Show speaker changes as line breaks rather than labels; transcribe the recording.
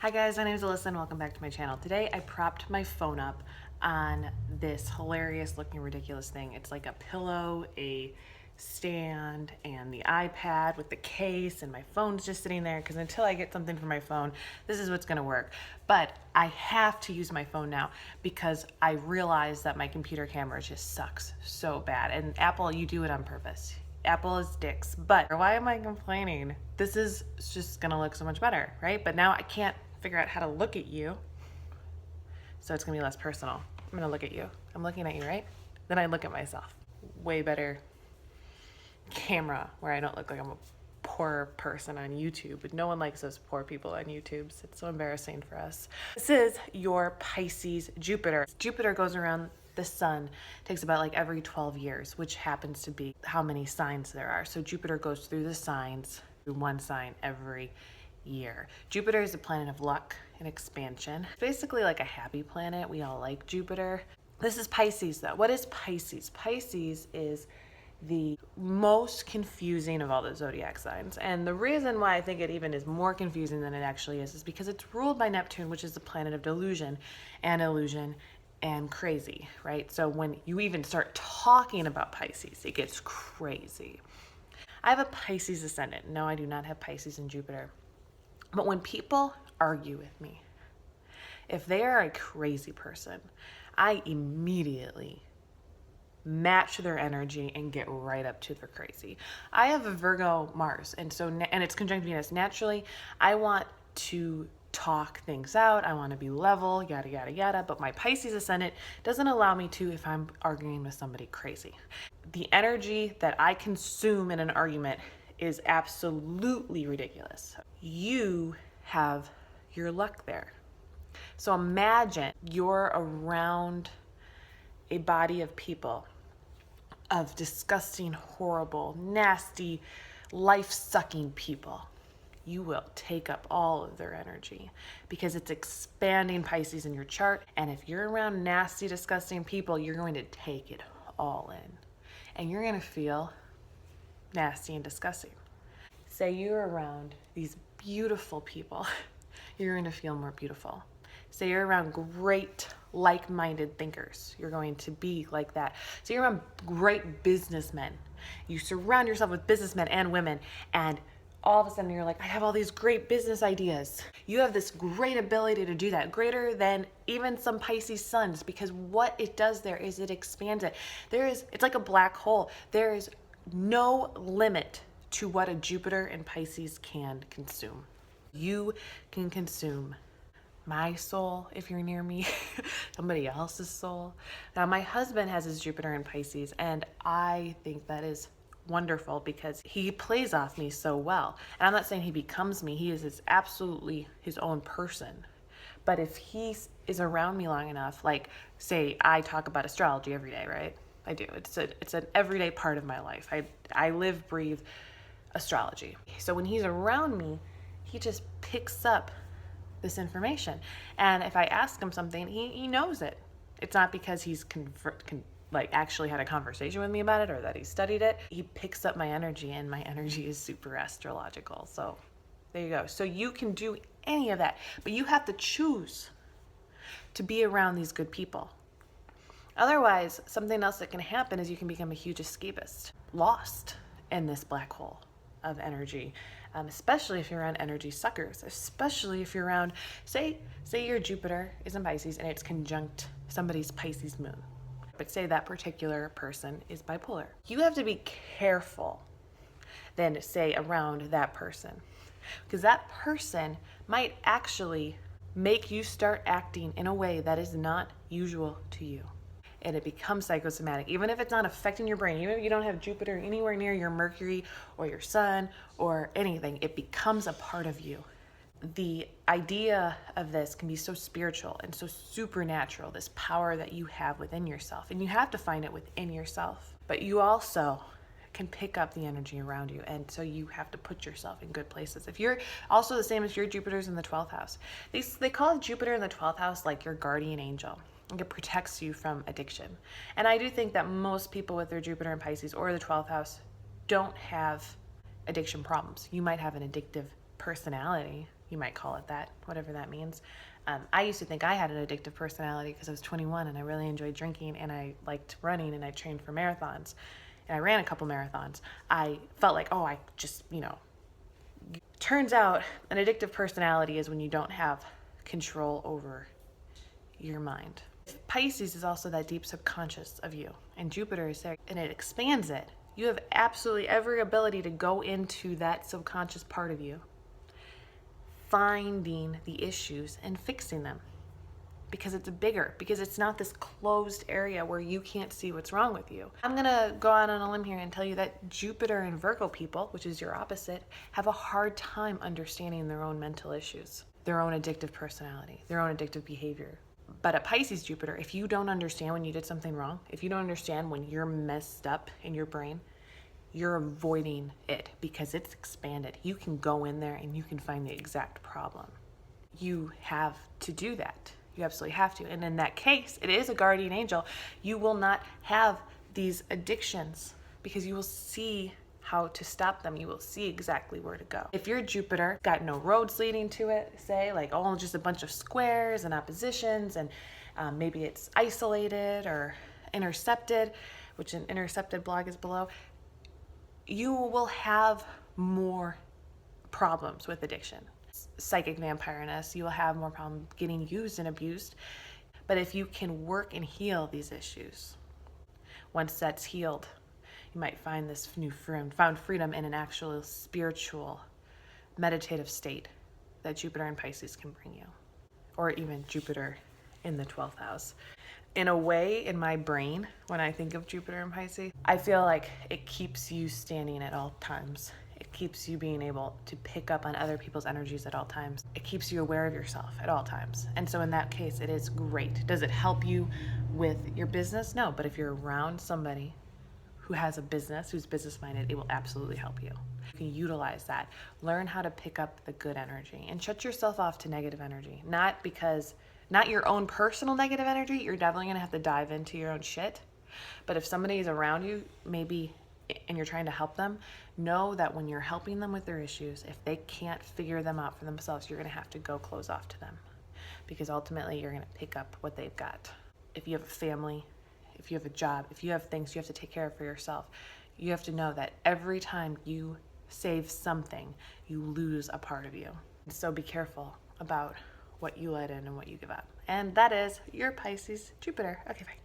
Hi guys, my name is Alyssa and welcome back to my channel. Today I propped my phone up on this hilarious looking ridiculous thing. It's like a pillow, a stand, and the iPad with the case, and my phone's just sitting there because until I get something for my phone, this is what's gonna work. But I have to use my phone now because I realize that my computer camera just sucks so bad. And Apple, you do it on purpose. Apple is dicks, but why am I complaining? This is just gonna look so much better, right? But now I can't figure out how to look at you, so it's gonna be less personal. I'm gonna look at you. I'm looking at you, right? Then I look at myself. Way better camera where I don't look like I'm a poor person on YouTube, but no one likes those poor people on YouTube. It's so embarrassing for us. This is your Pisces Jupiter. Jupiter goes around the sun, takes about like every 12 years, which happens to be how many signs there are. So Jupiter goes through the signs, through one sign every year. Jupiter is a planet of luck and expansion. It's basically like a happy planet. We all like Jupiter. This is Pisces though. What is Pisces? Pisces is the most confusing of all the zodiac signs. And the reason why I think it even is more confusing than it actually is because it's ruled by Neptune, which is the planet of delusion and illusion and crazy, right? So when you even start talking about Pisces, it gets crazy. I have a Pisces ascendant. No, I do not have Pisces and Jupiter. But when people argue with me, if they are a crazy person, I immediately match their energy and get right up to the crazy. I have a Virgo Mars, and it's conjunct Venus. Naturally, I want to talk things out. I want to be level, yada, yada, yada. But my Pisces ascendant doesn't allow me to if I'm arguing with somebody crazy. The energy that I consume in an argument is absolutely ridiculous. You have your luck there. So imagine you're around a body of people, of disgusting, horrible, nasty, life-sucking people. You will take up all of their energy because it's expanding Pisces in your chart. And if you're around nasty, disgusting people, you're going to take it all in. And you're going to feel nasty and disgusting. Say you're around these beautiful people, you're going to feel more beautiful. Say you're around great, like-minded thinkers, you're going to be like that. So you're around great businessmen. You surround yourself with businessmen and women, and all of a sudden you're like, I have all these great business ideas. You have this great ability to do that, greater than even some Pisces suns, because what it does there is it expands it. It's like a black hole. There is no limit to what a Jupiter and Pisces can consume. You can consume my soul if you're near me, somebody else's soul. Now, my husband has his Jupiter in Pisces, and I think that is wonderful because he plays off me so well. And I'm not saying he becomes me, he is absolutely his own person. But if he is around me long enough, like say I talk about astrology every day, right? I do. It's an everyday part of my life. I live, breathe astrology. So when he's around me, he just picks up this information. And if I ask him something, he knows it. It's not because he's actually had a conversation with me about it or that he studied it. He picks up my energy, and my energy is super astrological. So there you go. So you can do any of that, but you have to choose to be around these good people. Otherwise, something else that can happen is you can become a huge escapist, lost in this black hole of energy, especially if you're around energy suckers, especially if you're around, say your Jupiter is in Pisces and it's conjunct somebody's Pisces moon, but say that particular person is bipolar. You have to be careful then, say, around that person, because that person might actually make you start acting in a way that is not usual to you. And it becomes psychosomatic, even if it's not affecting your brain, even if you don't have Jupiter anywhere near your Mercury or your Sun or anything, it becomes a part of you. The idea of this can be so spiritual and so supernatural, this power that you have within yourself, and you have to find it within yourself. But you also can pick up the energy around you, and so you have to put yourself in good places. If you're also the same as your Jupiter's in the 12th house, they call Jupiter in the 12th house like your guardian angel. It protects you from addiction. And I do think that most people with their Jupiter in Pisces or the 12th house don't have addiction problems. You might have an addictive personality, You might call it that, whatever that means. I used to think I had an addictive personality because I was 21 and I really enjoyed drinking and I liked running and I trained for marathons. And I ran a couple marathons. I felt like, oh, I just, turns out an addictive personality is when you don't have control over your mind. Pisces is also that deep subconscious of you, and Jupiter is there and it expands it. You have absolutely every ability to go into that subconscious part of you, finding the issues and fixing them, because it's bigger, because it's not this closed area where you can't see what's wrong with you. I'm gonna go out on a limb here and tell you that Jupiter and Virgo people, which is your opposite, have a hard time understanding their own mental issues, their own addictive personality, their own addictive behavior. But at Pisces Jupiter, if you don't understand when you did something wrong, if you don't understand when you're messed up in your brain, you're avoiding it because it's expanded. You can go in there and you can find the exact problem. You have to do that. You absolutely have to. And in that case, it is a guardian angel. You will not have these addictions because you will see how to stop them. You will see exactly where to go. If your Jupiter got no roads leading to it, say like, oh, just a bunch of squares and oppositions, and maybe it's isolated or intercepted, which an intercepted blog is below, you will have more problems with addiction. Psychic vampireness, you will have more problems getting used and abused. But if you can work and heal these issues, once that's healed, you might find this found freedom in an actual spiritual, meditative state that Jupiter and Pisces can bring you, or even Jupiter in the 12th house. In a way, in my brain, when I think of Jupiter and Pisces, I feel like it keeps you standing at all times. It keeps you being able to pick up on other people's energies at all times. It keeps you aware of yourself at all times. And so in that case, it is great. Does it help you with your business? No, but if you're around somebody who has a business, who's business-minded, it will absolutely help you. You can utilize that. Learn how to pick up the good energy and shut yourself off to negative energy. Not your own personal negative energy. You're definitely gonna have to dive into your own shit. But if somebody is around you, maybe, and you're trying to help them, know that when you're helping them with their issues, if they can't figure them out for themselves, you're gonna have to go close off to them, because ultimately you're gonna pick up what they've got. If you have a family, if you have a job, if you have things you have to take care of for yourself, you have to know that every time you save something, you lose a part of you. So be careful about what you let in and what you give up. And that is your Pisces Jupiter. Okay, bye.